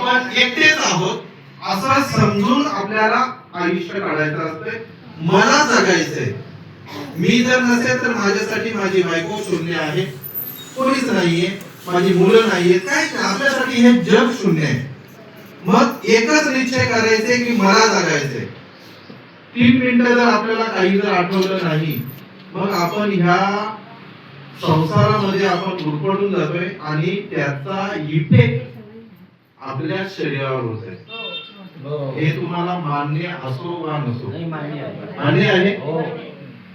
आपण एकटेच आहोत असं समजून आपल्याला आयुष्य काढायचं असतंय. मला जगायचंय. मी जर नसेल तर माझ्यासाठी माझी बायको शून्य आहे, कोणीच नाहीये, माझी मुलं नाहीये, काय आपल्यासाठी हे जग शून्य आहे. मग एकच निश्चय करायचे की मला जगायचंय. 3 मिनिटं जर आपल्याला काही जर आठवलं नाही, मग आपण ह्या संसारामध्ये आपण गुरफटून जातोय आणि त्याचा इफेक्ट आपल्या शरीरावर होतोय. हे तुम्हाला मान्य असो वा नसो, मान्य आहे.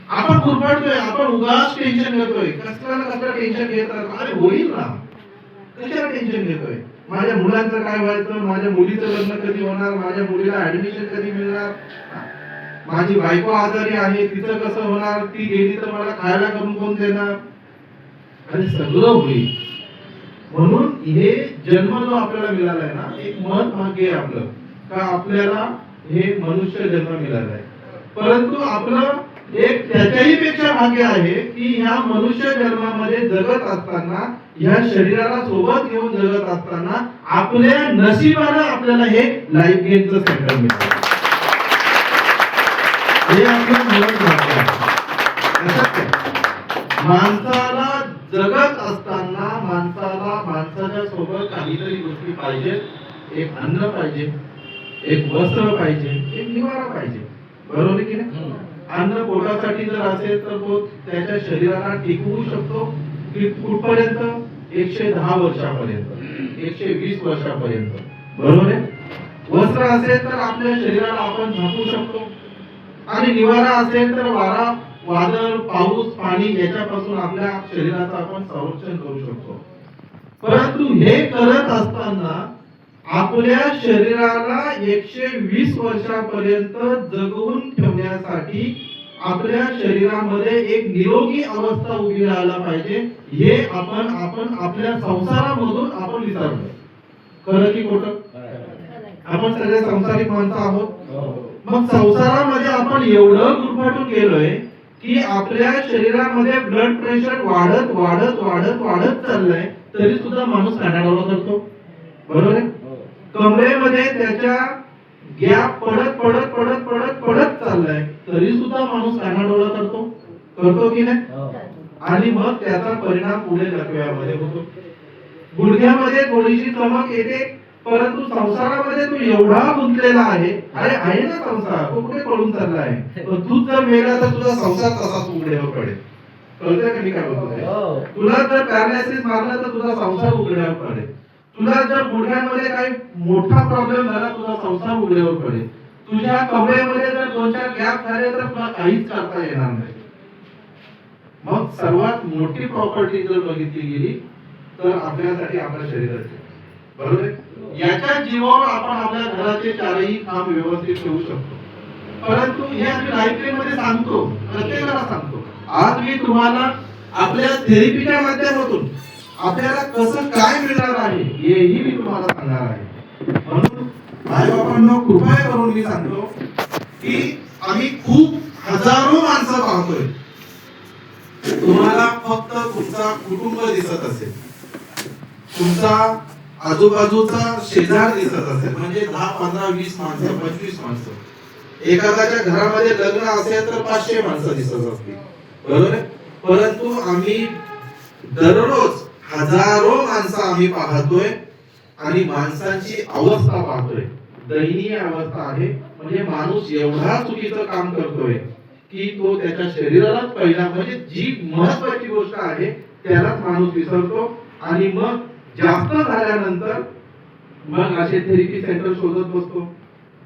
आपण गुरफटतोय, आपण उगाच टेन्शन घेतोय. कसलं टेन्शन घेतात? अरे होईल ना, कशाला टेन्शन घेतोय? माझ्या मुलांचं काय व्हायचं, माझ्या मुलीचं लग्न कधी होणार, माझ्या मुलीला ऍडमिशन कधी मिळणार, माझी बायको आजारी आहे तिचं कसं होणार, ती गेली तर मला खायला करून कोण देणार, आणि सगळं होईल. म्हणून हे जन्म जो आपल्याला मिळालाय ना, एक महत् भाग्य आहे आपलं, का आपल्याला हे मनुष्य जन्म मिळालाय. परंतु आपलं एक त्याच्याही पेक्षा भाग्य आहे की ह्या मनुष्य जन्मामध्ये जगत असताना, ह्या शरीराला सोबत घेऊन जगत असताना आपल्या नशिबानं आपल्याला हे लाईफ गेनचं सेंटर मिळालं. हे आपलं महत् भाग्य आहे. माणसाला जगत असताना माणसाच्या सोबत काहीतरी गोष्टी पाहिजे. एक अन्न पाहिजे, एक वस्त्र पाहिजे, एक निवारा पाहिजे. बरोबर की नाही? अन्न पोटासाठी जर असेल तर तो त्याच्या शरीराला टिकवू शकतो कुठपर्यंत? 110 वर्षापर्यंत, 120 वर्षापर्यंत. बरोबर आहे. वस्त्र असेल तर आपल्या शरीराला आपण झाकू शकतो, आणि निवारा असेल तर वारा, वादळ, पाऊस, पाणी याच्यापासून आपल्या शरीराचं आपण संरक्षण करू शकतो. परंतु हे करत असताना आपल्या शरीराला 120 वर्षापर्यंत जगवून ठेवण्यासाठी आपल्या शरीरामध्ये एक निरोगी अवस्था उभी राहायला पाहिजे. हे आपण आपल्या संसारामधून आपण विसरलो. खरं की खोटं? आपण सगळे संसारिक माणसं आहोत. मग संसारामध्ये आपण एवढं गुरफटून गेलोय की आपल्या शरीरामध्ये ब्लड प्रेशर वाढत वाढत वाढत वाढत चाललंय, तरी सुद्धा माणूस कानाडोळा करतो. बरोबर आहे. कमरेमध्ये त्याच्या गॅप पडत पडत पडत पडत पडत चाललाय, तरी सुद्धा माणूस कानाडोळा करतो की नाही? आणि मग त्याचा परिणाम पुढे लकव्यामध्ये होतो. गुडघ्यामध्ये थोडीशी चमक येते, परंतु संसारामध्ये तू एवढा गुंतलेला आहे. अरे आहे ना संसार, तो कुठे पळून चालला आहे? तू जर मेला तर तुझा संसार तसाच उघड्यावर पडेल. कळतंय का मी काय बोलतोय? तुला जर पॅरालिसिस मारला तर तुझा संसार उघड्यावर पडेल. तुला जर गुडघ्यामध्ये काही मोठा प्रॉब्लेम झाला, तुझा संसार उघड्यावर पडेल. तुझ्या कमरेमध्ये जर 2-4 गॅप झाले तर तुला काहीच करता येणार नाही. मग सर्वात मोठी प्रॉपर्टी जर बघितली गेली तर आपल्यासाठी आपल्या शरीराची. बरोबर. याच्या जीवावर आपण आपल्या घराचे चारही काम व्यवस्थित ठेवू शकतो. परंतु हे आम्ही लाईफ मध्ये सांगतो, प्रत्येकाला सांगतो. आज मी तुम्हाला आपल्या थेरपीच्या माध्यमातून आपल्याला कसं काय मिळणार आहे हेही मी तुम्हाला सांगणार आहे. म्हणून आई बाबांना कृपया करून मी सांगतो की आम्ही खूप हजारो माणसं पाहतोय. तुम्हाला फक्त तुमचा कुटुंब दिसत असेल, तुमचा आजूबाजूचा शेजार दिसत असेल, म्हणजे 10, 15, 20 माणसं, 25 माणसं. एखाद्याच्या घरामध्ये लग्न असेल तर 500 माणसं दिसत असतील. बरोबर. परंतु आम्ही दररोज हजारो माणसं आम्ही पाहतोय आणि माणसांची अवस्था पाहतोय. दयनीय अवस्था आहे. म्हणजे माणूस एवढा चुकीचं काम करतोय की तो त्याच्या शरीरालाच पहिला, म्हणजे जी महत्वाची गोष्ट आहे त्यालाच माणूस विसरतो. आणि मग जास्त झाल्यानंतर मग असे थेरपी सेंटर शोधत बसतो.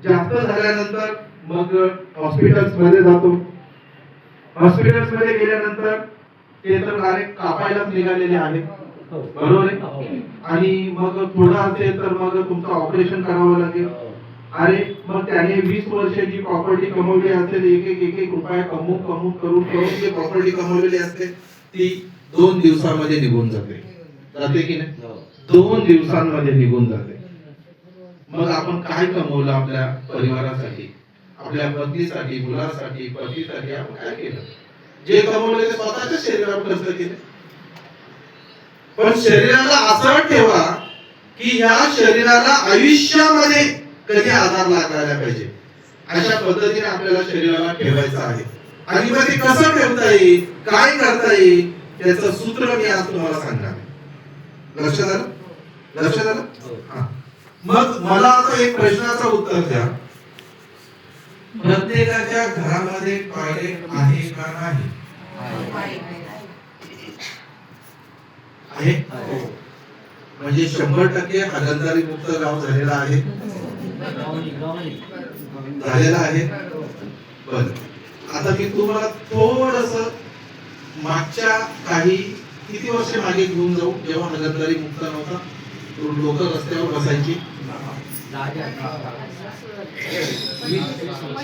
जास्त झाल्यानंतर मग हॉस्पिटल्स मध्ये जातो. हॉस्पिटल्स मध्ये गेल्यानंतर ते तर डायरेक्ट कापायलाच निघालेले आहेत. बरोबर आहे. आणि मग थोडं असेल तर मग तुमचं ऑपरेशन करावं लागेल. अरे मग त्याने 20 वर्ष जी प्रॉपर्टी कमवली असेल, एक एक रुपया कमवून करून जी प्रॉपर्टी कमवलेली असते ती 2 दिवसांमध्ये निघून जाते की नाही? 2 दिवसांमध्ये निघून जाते. मग आपण काय कमवलं आपल्या परिवारासाठी, आपल्या पत्नीसाठी, मुलासाठी, पतीसाठी आपण काय केलं? जे कमवलं ते स्वतःच्या शरीरावर खर्च केलं. पण शरीराला असं ठेवा की ह्या शरीराला आयुष्यामध्ये कधी आधार लागायला पाहिजे, अशा पद्धतीने आपल्याला शरीराला ठेवायचं आहे. आणि मग ते कसं ठेवता येईल, काय करता येईल, त्याचं सूत्र मी आज तुम्हाला सांगणार आहे. लक्षात आलं? लक्षात आलं? हा. मग मला आता एक प्रश्नाचं उत्तर द्या. प्रत्येकाच्या घरामध्ये टॉयलेट आहे का नाही? आहे. म्हणजे 100% हागणदारी मुक्त गाव झालेला आहे. झालेला आहे. बरं, आता मी तुम्हाला थोडस मागच्या किती वर्ष मागे घेऊन जाऊ, जेव्हा हागणदारी मुक्त नव्हता, लोक रस्त्यावर बसायची.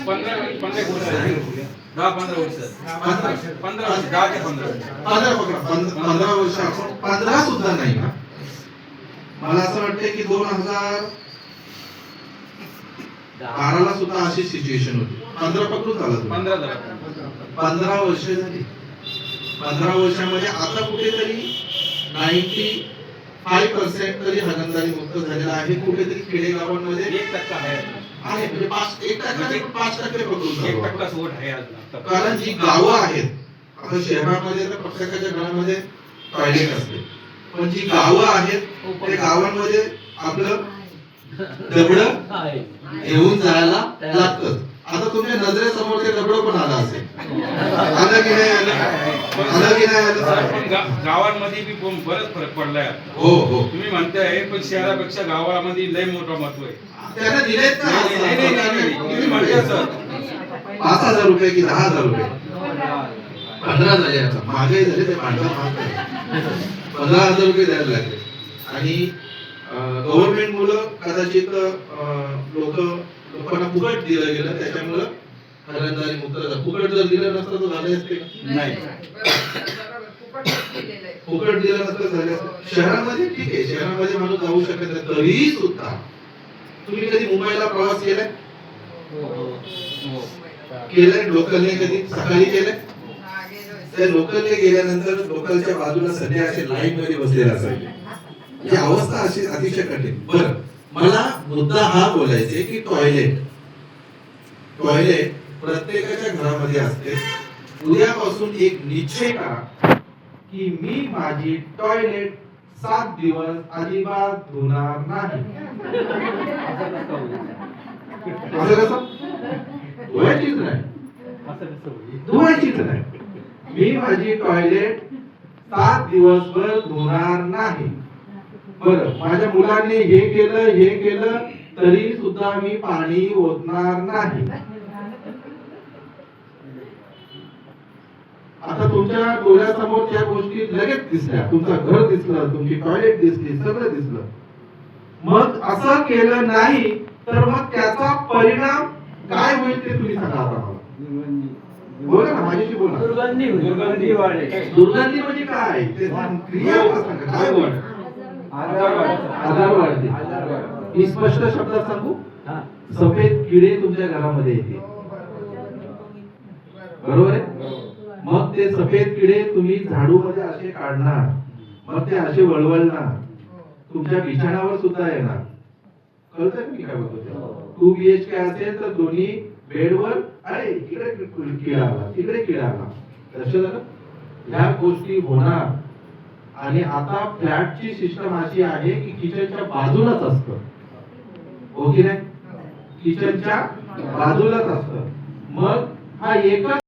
15 वर्ष, 15 सुद्धा नाही ना. मला असं वाटतं की 2012ला सुद्धा अशी सिच्युएशन होती. 15 पकडून झालं. 15 वर्ष झाली. 15 वर्षामध्ये आता कुठेतरी 95% तरी हागणदारी मुक्त झालेला आहे. कुठेतरी खेडेगावांमध्ये 1% आहे. म्हणजे 5% पकडून 1% सोड आहे अजून. कारण जी गावं आहेत, आता शहरामध्ये तर प्रत्येकाच्या घरामध्ये टॉयलेट असते, पण जी गावं आहेत त्या गावांमध्ये आपलं दगड घेऊन जायला लागतं. आता तुमच्या नजरेसमोर ते दगड पण आला असेल. आलं की नाही आलं? आलं की नाही आलं? पण गावांमध्ये बी बरंच फरक पडलाय. हो हो, तुम्ही म्हणताय, पण शहरापेक्षा गावामध्ये लय मोठा महत्व आहे. त्याला दिलेत ना. तुम्ही म्हणताय सर 5,000 रुपये की 10,000 रुपये? 15 झाले. आता महागाई झाली, ते भांडवल महाग झालं. 15,000 रुपये द्यायला लागले. आणि गव्हर्नमेंट मुलं कदाचित लोकांना फुकट दिलं गेलं, त्याच्यामुळं हागणदारी मुक्त झालं. फुकट जर दिलं नसतं तर झाले असते का? नाही. फुकट दिलं नसतं झाले असते. शहरामध्ये ठीक आहे, शहरामध्ये माणूस जाऊ शकत नाही, तरी सुद्धा तुम्ही कधी मुंबईला प्रवास केलाय? केलाय? लोकलने कधी सकाळी केलाय? त्या लोकलने गेल्यानंतर लोकलच्या बाजूला सध्या असे लाईन मध्ये बसलेले असायचे. ही अवस्था अशी अतिशय कठीण. बरं, मला मुद्दा हा बोलायचे की टॉयलेट प्रत्येकाच्या घरामध्ये असते. उद्यापासून एक निश्चय करा की मी माझी टॉयलेट 7 दिवस अजिबात धुणार नाही. असं कसं? धुवायचीच नाही. धुवायचीच नाही. मी माझी टॉयलेट 7 दिवसभर धुणार नाही. बरं, माझ्या मुलांनी हे केलं तरी सुद्धा मी पाणी ओतणार नाही. आता तुमच्या डोळ्यासमोर त्या गोष्टी लगेच दिसल्या. तुमचं घर दिसलं, तुमची टॉयलेट दिसली, सगळं दिसलं. मग असं केलं नाही तर मग त्याचा परिणाम काय होईल ते तुम्ही सांगा आता मला. बोला ना, माझ्याशी बोला. दुर्गंधी म्हणजे काय? ते क्रिया सांगा. काय बोल? आजार वाढते. मी स्पष्ट शब्दात सांगू, सफेद किडे तुमच्या घरामध्ये येतील. बरोबर आहे? मग ते सफेद किडे तुम्ही झाडू मध्ये असे काढणार, मग ते असे वळवळणार, तुमच्या बिछाणावर सुद्धा येणार. कळतंय मी काय बोलतो? 2 BHK असेल तर दोन्ही बेडवर अरे इकडे किडा आला, तिकडे किडा आला. लक्षात आलं? ह्या गोष्टी होणार. आणि आता फ्लॅटची सिस्टम अशी आहे की किचनच्या बाजूलाच असतं. हो की नाही? किचनच्या बाजूलाच असतं. मग हा एकच